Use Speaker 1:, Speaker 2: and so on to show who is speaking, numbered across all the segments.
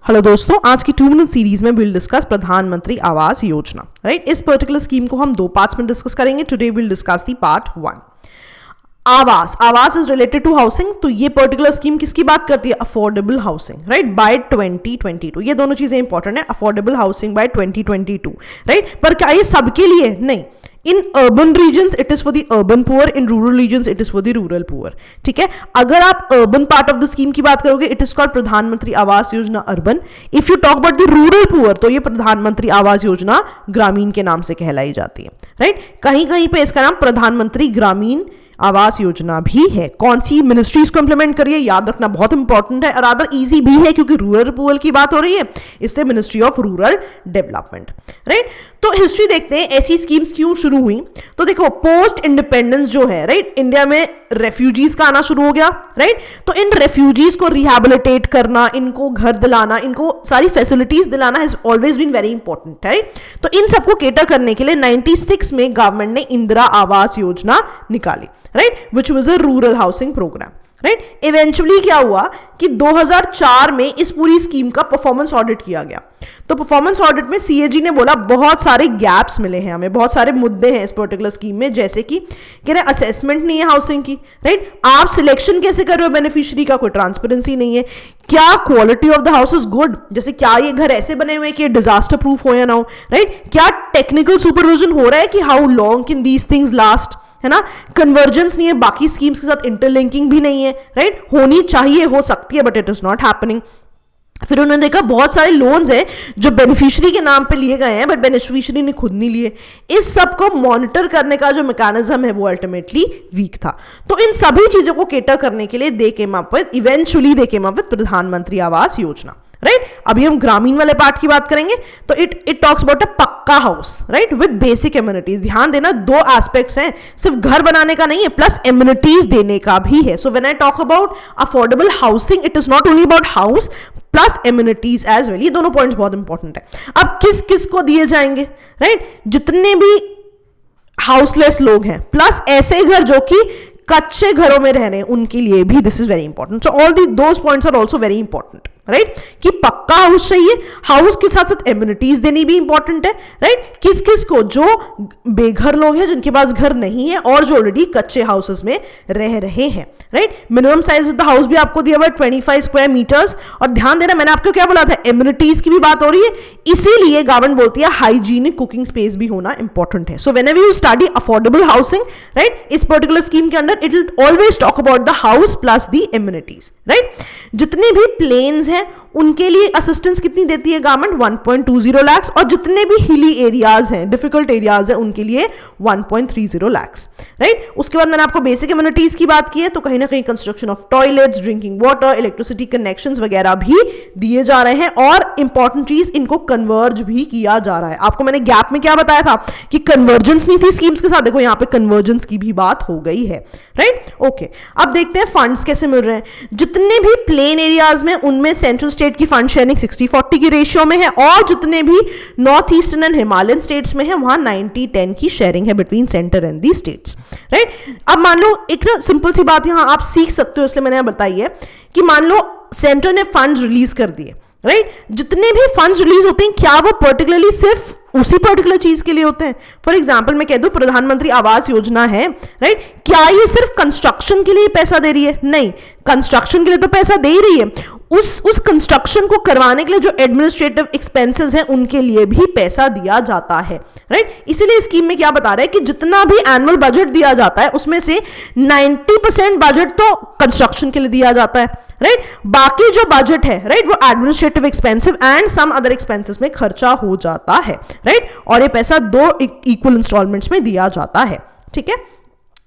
Speaker 1: Hello दोस्तों, आज की 2 मिनट सीरीज में विल डिस्कस प्रधानमंत्री आवास योजना। राइट, इस पर्टिकुलर स्कीम को हम 2 पार्ट्स में डिस्कस करेंगे। Today will discuss the part 1। आवास इज रिलेटेड टू हाउसिंग। तो ये पर्टिकुलर स्कीम किसकी बात करती है? Affordable housing, right, by 2022। ये दोनों चीजें इंपॉर्टेंट है, अफोर्डेबल हाउसिंग बाय 2022, राइट। पर क्या ये सबके लिए? नहीं। In urban regions it is for the urban poor, in rural regions it is for the rural poor. ठीक है, अगर आप urban part of the scheme की बात करोगे it is called Pradhan Mantri Awas Yojana urban. If you talk about the rural poor तो ये प्रधानमंत्री आवास योजना ग्रामीण के नाम से कहलाई जाती है, राइट। कहीं कहीं पे इसका नाम प्रधानमंत्री ग्रामीण आवास योजना भी है। कौन सी मिनिस्ट्रीज को इंप्लीमेंट करिए, याद रखना बहुत इंपॉर्टेंट है और रादर इजी भी है क्योंकि रूरल पुअर की बात हो रही है, इससे ministry of rural development, right. तो हिस्ट्री देखते हैं ऐसी स्कीम्स क्यों शुरू हुई। तो देखो, पोस्ट इंडिपेंडेंस जो है, राइट, इंडिया में रेफ्यूजीज का आना शुरू हो गया, राइट। तो इन रेफ्यूजीज को रिहैबिलिटेट करना, इनको घर दिलाना, इनको सारी फैसिलिटीज दिलाना has always been very important, right. तो इन सबको केटर करने के लिए 96 में गवर्नमेंट ने इंदिरा आवास योजना निकाली, right, which was a rural housing program, right. Eventually क्या हुआ कि 2004 में इस पूरी स्कीम का परफॉर्मेंस ऑडिट किया गया। तो परफॉर्मेंस ऑडिट में सीएजी ने बोला बहुत सारे गैप्स मिले हैं हमें, बहुत सारे मुद्दे हैं इस पर्टिकुलर स्कीम में, जैसे कि कह रहे असेसमेंट नहीं है हाउसिंग की, राइट। आप सिलेक्शन कैसे कर रहे हो बेनिफिशियरी का, कोई ट्रांसपेरेंसी नहीं है। क्या quality of the house is good, जैसे क्या ये घर ऐसे बने हुए हैं कि डिजास्टर प्रूफ हो या ना हो, राइट। क्या टेक्निकल सुपरविजन हो रहा है कि how long can these things last, है ना। कन्वर्जेंस नहीं है बाकी स्कीम्स के साथ, इंटरलिंकिंग भी नहीं है, राइट। होनी चाहिए, हो सकती है, but it is not happening. फिर उन्होंने देखा बहुत सारे लोन्स हैं जो बेनिफिशियरी के नाम पे लिए गए हैं बट बेनिफिशियरी ने खुद नहीं लिए। इस सब को मॉनिटर करने का जो मैकेनिज्म है वो अल्टीमेटली वीक था। तो इन सभी चीजों को केटर करने के लिए eventually they came up with प्रधानमंत्री आवास योजना, राइट। अभी हम ग्रामीण वाले पार्ट की बात करेंगे। तो इट टॉक्स अबाउट अ पक्का house, right, with basic amenities. ध्यान देना, 2 एस्पेक्ट्स हैं, सिर्फ घर बनाने का नहीं है, प्लस एम्यूनिटीज देने का भी है। So when I talk about affordable housing it is not only about house plus amenities as well. ये दोनों पॉइंट्स बहुत इंपॉर्टेंट है। अब किस किस को दिए जाएंगे, राइट, जितने भी हाउसलेस लोग हैं, प्लस ऐसे घर जो कि कच्चे घरों में रह रहे हैं उनके लिए भी this is very important. So all those points are also very important, right, कि पक्का हाउस चाहिए, हाउस के साथ साथ एम्यूनिटीज देनी भी इंपॉर्टेंट है, राइट। किस किस को? जो बेघर लोग हैं, जिनके पास घर नहीं है और जो ऑलरेडी कच्चे हाउसेस में रह रहे हैं, right. Minimum size of the house भी आपको दिया हुआ है 25 स्क्वायर मीटर्स। और ध्यान देना, मैंने आपको क्या बोला था, एम्यूनिटीज की भी बात हो रही है, इसीलिए गवर्नमेंट बोलती है हाइजीनिक कुकिंग स्पेस भी होना इंपॉर्टेंट है। So whenever you study affordable housing, right, इस पर्टिकुलर स्कीम के अंदर it will always talk about the house plus the amenities, right. जितने भी प्लेन्स हैं उनके लिए असिस्टेंस कितनी देती है गवर्नमेंट? 1.20 लाख। और जितने भी हिली एरियाज हैं, डिफिकल्ट एरियाज हैं, उनके लिए 1.30 लाख, राइट। उसके बाद मैंने आपको बेसिक एम्यूनिटीज की बात की है, तो कहीं ना कहीं construction of toilets, drinking water, electricity connections वगैरह भी दिए जा रहे हैं। और इंपॉर्टेंट चीज, इनको कन्वर्ज भी किया जा रहा है। आपको मैंने गैप में क्या बताया था कि कन्वर्जेंस नहीं थी स्कीम्स के साथ, देखो यहाँ पे कन्वर्जेंस की भी बात हो गई है, राइट। ओके, अब देखते हैं फंड्स कैसे मिल रहे हैं। जितने भी प्लेन एरियाज में उनमें सेंट्रल स्टेट की फंड शेयरिंग 60-40 की रेशियो में है, और जितने भी north eastern and Himalayan states में है वहां 90-10 की शेयरिंग है between centre and the states, right. अब मान लो एक ना सिंपल सी बात यहां आप सीख सकते हो, इसलिए मैंने बताई है कि मान लो सेंटर ने फंड रिलीज कर दिए, राइट। जितने भी फंड्स रिलीज होते हैं क्या वो पर्टिकुलरली सिर्फ उसी पर्टिकुलर चीज के लिए होते हैं? फॉर एग्जाम्पल मैं कह दूं प्रधानमंत्री आवास योजना है, राइट, क्या ये सिर्फ कंस्ट्रक्शन के लिए पैसा दे रही है? नहीं, कंस्ट्रक्शन के लिए तो पैसा दे ही रही है, उस कंस्ट्रक्शन को करवाने के लिए जो एडमिनिस्ट्रेटिव एक्सपेंसेस हैं उनके लिए भी पैसा दिया जाता है, राइट। इसीलिए स्कीम में क्या बता रहा है कि जितना भी एनुअल बजट दिया जाता है उसमें से 90% बजट तो कंस्ट्रक्शन के लिए दिया जाता है, राइट। बाकी जो बजट है, राइट, वो administrative expensive and some other expenses में खर्चा हो जाता है, राइट। और ये पैसा 2 इक्वल इंस्टॉलमेंट्स में दिया जाता है, ठीक है।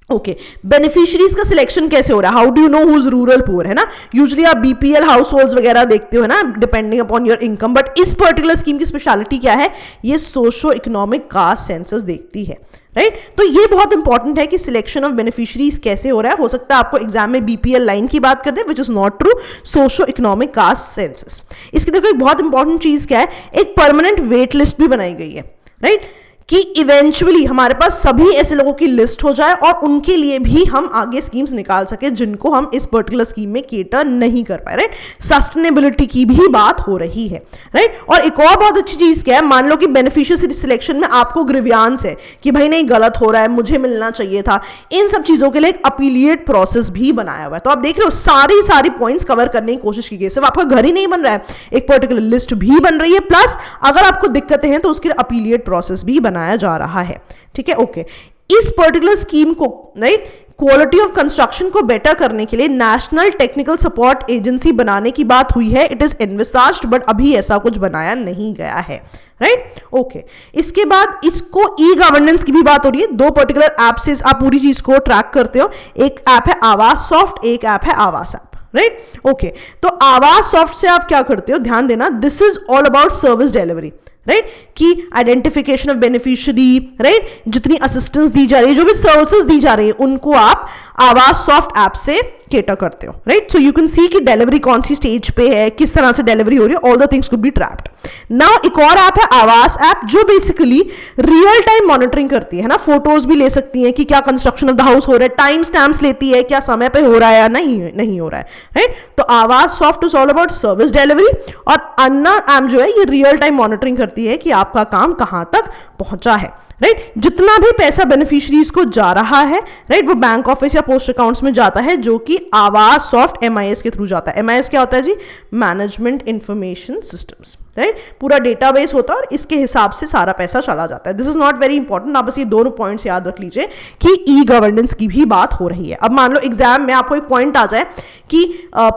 Speaker 1: ओके, बेनिफिशियरीज का सिलेक्शन कैसे हो रहा है? How do you know who is rural poor, है ना। यूजुअली आप बीपीएल हाउस होल्ड्स वगैरह देखते हो, है ना, depending upon your income. But इस पर्टिकुलर स्कीम की स्पेशलिटी क्या है? ये सोशो इकोनॉमिक कास्ट सेंसस देखती है, राइट। तो ये बहुत इंपॉर्टेंट है कि सिलेक्शन ऑफ बेनिफिशियरीज कैसे हो रहा है। हो सकता है आपको एग्जाम में बीपीएल लाइन की बात कर दे, which is not true, socio economic caste census. इसकी देखो एक बहुत इंपॉर्टेंट चीज क्या है, एक परमानेंट वेट लिस्ट भी बनाई गई है, राइट। कि इवेंचुअली हमारे पास सभी ऐसे लोगों की लिस्ट हो जाए और उनके लिए भी हम आगे स्कीम्स निकाल सके जिनको हम इस पर्टिकुलर स्कीम में केटर नहीं कर पाए, राइट। सस्टेनेबिलिटी की भी बात हो रही है, राइट। और एक और बहुत अच्छी चीज क्या है, मान लो कि बेनिफिशियरी सिलेक्शन में आपको ग्रीवियांस है कि भाई नहीं गलत हो रहा है, मुझे मिलना चाहिए था, इन सब चीजों के लिए एक अपीलिएट प्रोसेस भी बनाया हुआ है। तो आप देख रहे हो सारी पॉइंट्स कवर करने की कोशिश की गई। सिर्फ आपका घर ही नहीं बन रहा है, एक पर्टिकुलर लिस्ट भी बन रही है, प्लस अगर आपको दिक्कतें हैं तो उसके लिए अपीलिएट प्रोसेस भी बनाया जा रहा है, ठीक है, ओके। इस पर्टिकुलर स्कीम को, राइट, क्वालिटी ऑफ कंस्ट्रक्शन को बेटर करने के लिए नेशनल टेक्निकल सपोर्ट एजेंसी बनाने की बात हुई है। इट इज एनविसाज्ड, बट अभी ऐसा कुछ बनाया नहीं गया है, राइट, ओके। इसके बाद इसको ई गवर्नेंस की भी बात हो रही है। दो पर्टिकुलर ऐप से आप पूरी चीज को ट्रैक करते हो। एक ऐप है आवास सॉफ्ट, एक ऐप है आवास ऐप, राइट, ओके। तो आवास सॉफ्ट से आप क्या करते हो, ध्यान देना, this is all about service delivery, right, कि आइडेंटिफिकेशन ऑफ बेनिफिशियरी, राइट, जितनी असिस्टेंस दी जा रही है, जो भी सर्विसेज दी जा रही है, उनको आप आवास सॉफ्ट ऐप से केटर करते हो, right. So you can see कि डिलीवरी कौन सी स्टेज पे है, किस तरह से डिलीवरी हो रही है, all the things could be trapped. Now एक और ऐप है आवास ऐप, जो बेसिकली रियल टाइम मॉनिटरिंग करती है ना, फोटोज भी ले सकती है कि क्या कंस्ट्रक्शन ऑफ द हाउस हो रहा है, टाइम स्टैम्प्स लेती है, क्या समय पे हो रहा है या नहीं हो रहा है, राइट। तो आवास soft is all about service delivery, और अन्ना ऐप जो है ये रियल टाइम मॉनिटरिंग करती है कि आपका काम कहां तक पहुंचा है, राइट। जितना भी पैसा बेनिफिशियरीज को जा रहा है, राइट, वो बैंक ऑफिस या पोस्ट अकाउंट्स में जाता है, जो कि आवास सॉफ्ट MIS के थ्रू जाता है। MIS क्या होता है जी, मैनेजमेंट इंफॉर्मेशन सिस्टम्स, राइट। पूरा डेटाबेस होता है और इसके हिसाब से सारा पैसा चला जाता है। This is not very important, आप बस ये दोनों पॉइंट्स याद रख लीजिए कि ई गवर्नेंस की भी बात हो रही है। अब मान लो एग्जाम में आपको एक पॉइंट आ जाए कि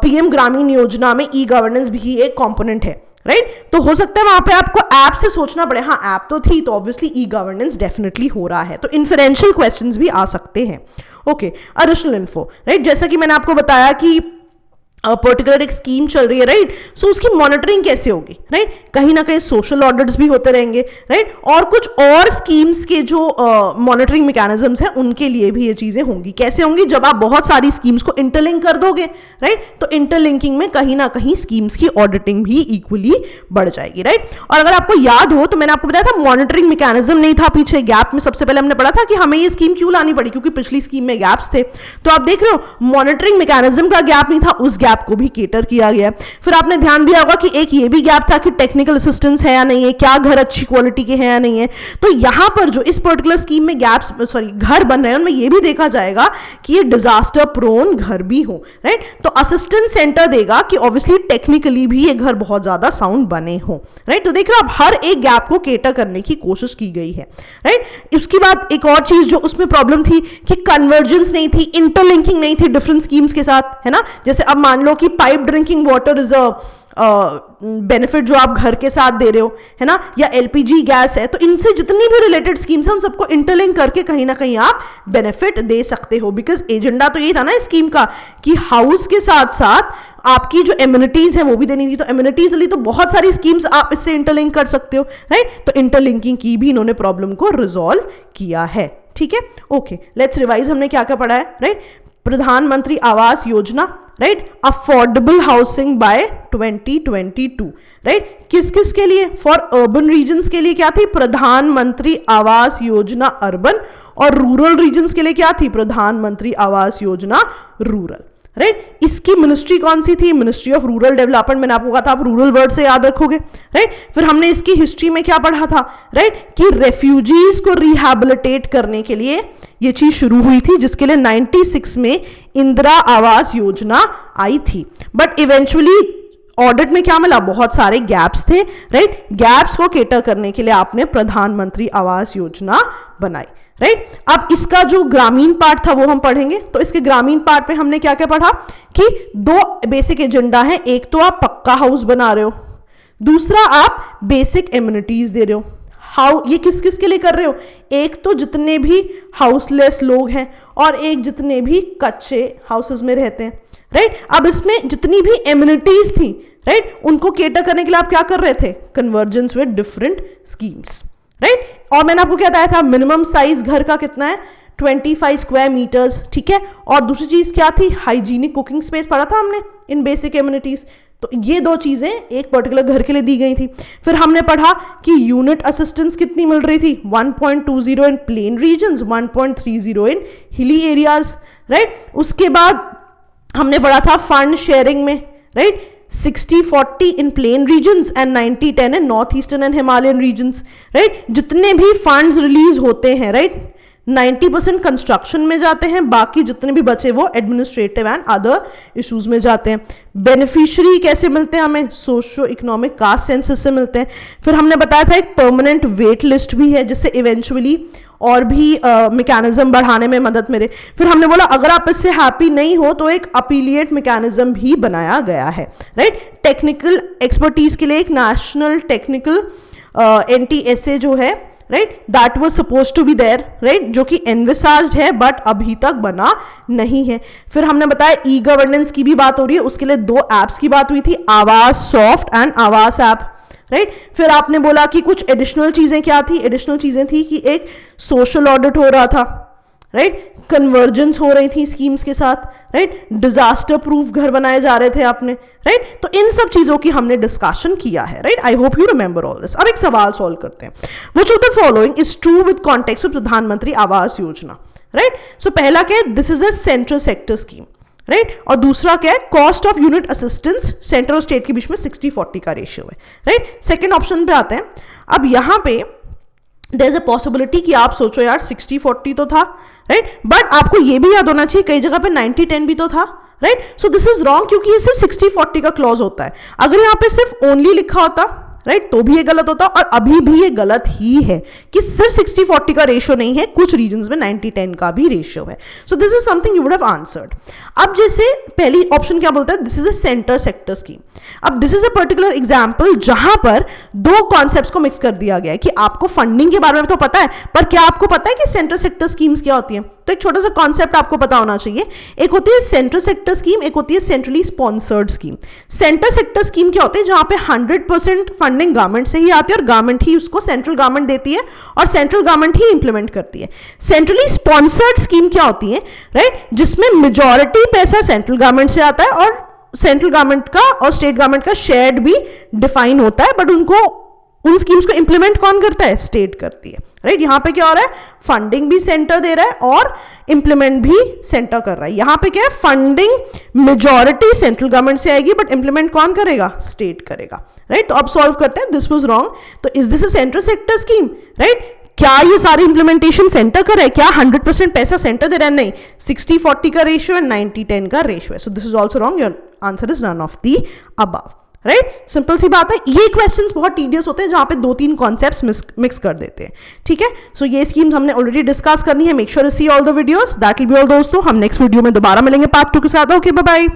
Speaker 1: PM ग्रामीण योजना में ई गवर्नेंस भी एक कॉम्पोनेंट है, राइट, तो हो सकता है वहां पे आपको ऐप से सोचना पड़े, हाँ ऐप तो थी तो ऑब्वियसली ई गवर्नेंस डेफिनेटली हो रहा है, तो इन्फरेंशियल क्वेश्चंस भी आ सकते हैं, ओके। एडिशनल इन्फो, राइट, जैसा कि मैंने आपको बताया कि पर्टिकुलर एक स्कीम चल रही है, राइट, सो उसकी मॉनिटरिंग कैसे होगी, राइट, कहीं ना कहीं सोशल ऑडिट्स भी होते रहेंगे, राइट, और कुछ और स्कीम्स के जो मॉनिटरिंग मैकेनिज्म्स हैं उनके लिए भी ये चीजें होंगी। कैसे होंगी, जब आप बहुत सारी स्कीम्स को इंटरलिंक कर दोगे, राइट, तो इंटरलिंकिंग में कहीं ना कहीं स्कीम्स की ऑडिटिंग भी इक्वली बढ़ जाएगी, राइट। और अगर आपको याद हो तो मैंने आपको बताया था मॉनिटरिंग मैकेनिज्म नहीं था पीछे, गैप में सबसे पहले हमने पढ़ा था कि हमें ये स्कीम क्यों लानी पड़ी, क्योंकि पिछली स्कीम में गैप्स थे। तो आप देख रहे हो मॉनिटरिंग मैकेनिज्म का गैप नहीं था, उस गैप को भी केटर किया गया। फिर आपने ध्यान दिया होगा कि एक ये भी गैप था कि टेक्निकल असिस्टेंस है या नहीं है, क्या घर अच्छी क्वालिटी के हैं या नहीं है। तो यहां पर जो इस पर्टिकुलर स्कीम में गैप्स घर बन रहे हैं उनमें ये भी देखा जाएगा कि ये डिजास्टर प्रोन घर भी हो, राइट। तो असिस्टेंस सेंटर देगा कि ऑब्वियसली टेक्निकली भी ये घर बहुत ज्यादा साउंड बने हो, राइट। तो देख रहे हो आप हर एक गैप को केटर करने की कोशिश की गई है, राइट। उसके बाद एक और चीज जो उसमें प्रॉब्लम थी कि कन्वर्जेंस नहीं थी, इंटरलिंकिंग नहीं थी डिफरेंट स्कीम्स के साथ, है ना। जैसे अब मान लो कि pipe drinking water is a benefit जो आप घर के साथ दे रहे हो, है ना, या LPG गैस है, तो इनसे जितनी भी रिलेटेड स्कीम्स हैं उन सबको इंटरलिंक करके कहीं ना कहीं आप बेनिफिट दे सकते हो। बिकॉज एजेंडा तो यही था ना इस स्कीम का कि हाउस के साथ साथ आपकी जो एम्यूनिटीज है वो भी देनी थी। तो एम्यूनिटीज लिए तो बहुत सारी स्कीम्स आप इससे इंटरलिंक कर सकते हो, राइट। तो इंटरलिंकिंग की भी इन्होंने प्रॉब्लम को रिजॉल्व किया है, ठीक है, ओके। लेट्स रिवाइज, हमने क्या क्या पढ़ा है, right. Pradhan Mantri Awas Yojana, right, affordable housing by 2022, right. किस किस के लिए, फॉर अर्बन रीजन्स के लिए क्या थी, प्रधानमंत्री आवास योजना अर्बन, और रूरल रीजन्स के लिए क्या थी, प्रधानमंत्री आवास योजना रूरल, राइट। इसकी मिनिस्ट्री कौन सी थी, मिनिस्ट्री ऑफ रूरल डेवलपमेंट। मैंने आपको कहा था आप रूरल वर्ड से याद रखोगे, राइट। फिर हमने इसकी हिस्ट्री में क्या पढ़ा था, राइट, कि रेफ्यूजीज को रिहैबिलिटेट करने के लिए ये चीज शुरू हुई थी, जिसके लिए 96 में इंदिरा आवास योजना आई थी। बट इवेंचुअली ऑडिट में क्या मिला, बहुत सारे गैप्स थे, राइट। गैप्स को केटर करने के लिए आपने प्रधानमंत्री आवास योजना बनाई, राइट। अब इसका जो ग्रामीण पार्ट था वो हम पढ़ेंगे। तो इसके ग्रामीण पार्ट में हमने क्या क्या पढ़ा कि दो बेसिक एजेंडा है, एक तो आप पक्का हाउस बना रहे हो, दूसरा आप बेसिक एम्यूनिटीज दे रहे हो। ये किस किस के लिए कर रहे हो, एक तो जितने भी हाउसलेस लोग हैं और एक जितने भी कच्चे हाउसेस में रहते हैं, राइट। अब इसमें जितनी भी एम्यूनिटीज थी, राइट, उनको केटर करने के लिए आप क्या कर रहे थे, convergence with different schemes, right. और मैंने आपको क्या बताया था, मिनिमम साइज घर का कितना है, 25 स्क्वायर मीटर्स, ठीक है। और दूसरी चीज क्या थी, हाइजीनिक कुकिंग स्पेस पढ़ा था हमने इन बेसिक एम्यूनिटीज, तो ये दो चीजें एक पर्टिकुलर घर के लिए दी गई थी। फिर हमने पढ़ा कि यूनिट असिस्टेंस कितनी मिल रही थी, 1.20 इन प्लेन रीजन्स, 1.30 इन हिली एरियाज, राइट। उसके बाद हमने पढ़ा था फंड शेयरिंग में, right, 60-40 in plain regions and 90-10 in north eastern and Himalayan regions, right. जितने भी फंड्स रिलीज होते हैं, राइट, 90% कंस्ट्रक्शन में जाते हैं, बाकी जितने भी बचे वो एडमिनिस्ट्रेटिव एंड अदर इश्यूज में जाते हैं। बेनिफिशियरी कैसे मिलते हैं हमें, सोशो इकोनॉमिक कास्ट सेंसस से मिलते हैं। फिर हमने बताया था एक परमानेंट वेट लिस्ट भी है जिससे इवेंचुअली और भी मैकेनिज्म बढ़ाने में मदद मिले। फिर हमने बोला अगर आप इससे हैप्पी नहीं हो तो एक अपीलिएट मैकेनिज्म भी बनाया गया है, राइट। टेक्निकल एक्सपर्टीज के लिए एक नेशनल टेक्निकल NTSA जो है, right, that was suppose to be there, right, जो कि एनविसाज्ड है बट अभी तक बना नहीं है। फिर हमने बताया ई गवर्नेंस की भी बात हो रही है, उसके लिए 2 एप्स की बात हुई थी, आवास सॉफ्ट एंड आवास ऐप, राइट। फिर आपने बोला कि कुछ एडिशनल चीजें क्या थी, एडिशनल चीजें थी कि एक सोशल ऑडिट हो रहा था, राइट, कन्वर्जेंस हो रही थी स्कीम्स के साथ, राइट, डिजास्टर प्रूफ घर बनाए जा रहे थे आपने, राइट। तो इन सब चीजों की हमने डिस्कशन किया है, right. I hope you remember all this. अब एक सवाल सॉल्व करते हैं, which of the following is true with context of प्रधानमंत्री आवास योजना, राइट। सो पहला क्या है, this is a central sector scheme, right, और दूसरा क्या है, cost of unit assistance central और स्टेट के बीच में 60-40 का रेशियो है, राइट। सेकेंड ऑप्शन पे आते हैं। अब यहां पे देयर इज अ पॉसिबिलिटी कि आप सोचो यार 60-40 तो था, राइट, बट आपको ये भी याद होना चाहिए कई जगह पे 90-10 भी तो था, right. So this is wrong क्योंकि ये सिर्फ 60-40 का क्लॉज होता है। अगर यहाँ पे सिर्फ ओनली लिखा होता, राइट, तो भी ये गलत होता, और अभी भी ये गलत ही है कि सिर्फ 60-40 का रेशियो नहीं है, कुछ रीजन्स में 90-10 का भी रेशियो है। So this is something you would have answered. अब जैसे पहली ऑप्शन क्या बोलता है, this is a centre sector scheme. अब this is a particular example जहां पर 2 कॉन्सेप्ट्स को मिक्स कर दिया गया है कि आपको फंडिंग के बारे में तो पता है, पर क्या आपको पता है कि सेंटर सेक्टर स्कीम्स क्या होती है? तो एक छोटा सा कॉन्सेप्ट आपको पता होना चाहिए। एक होती है सेंटर सेक्टर स्कीम, एक होती है centrally sponsored scheme. Centre sector scheme क्या होती है, जहां पे 100% फंडिंग गवर्नमेंट से ही आती है और गवर्नमेंट ही उसको, सेंट्रल गवर्नमेंट देती है और सेंट्रल गवर्नमेंट ही इंप्लीमेंट करती है। सेंट्रली स्पॉन्सर्ड स्कीम क्या होती है, राइट, जिसमें मेजॉरिटी पैसा सेंट्रल गवर्नमेंट से आता है और सेंट्रल गवर्नमेंट का और स्टेट गवर्नमेंट का शेयर्ड भी डिफाइन होता है, बट उनको, उन स्कीम्स को इंप्लीमेंट कौन करता है, स्टेट करती है, राइट। यहां पे क्या हो रहा है, फंडिंग भी सेंटर दे रहा है और इंप्लीमेंट भी सेंटर कर रहा है। यहां पे क्या है, फंडिंग मेजॉरिटी सेंट्रल गवर्नमेंट से आएगी बट इंप्लीमेंट कौन करेगा, स्टेट करेगा, राइट। तो अब सॉल्व करते हैं, दिस वाज रॉन्ग। तो is this a centre sector scheme, right? क्या ये सारी इंप्लीमेंटेशन सेंटर कर रहा है? क्या 100% पैसा सेंटर दे रहा है? नहीं, 60-40 का रेशियो है, 90-10 का रेशियो है। So this is also wrong, your answer is none of the above, right. Simple सी बात है। ये क्वेश्चंस बहुत टीडियस होते हैं जहां पे 2-3 कॉन्सेप्ट्स मिक्स कर देते हैं, ठीक है। सो ये स्कीम्स हमने ऑलरेडी डिस्कस करनी है। Make sure to see all the videos. That will be all दोस्तों। हम नेक्स्ट वीडियो में दोबारा मिलेंगे पार्ट 2 के साथ। Okay, bye bye.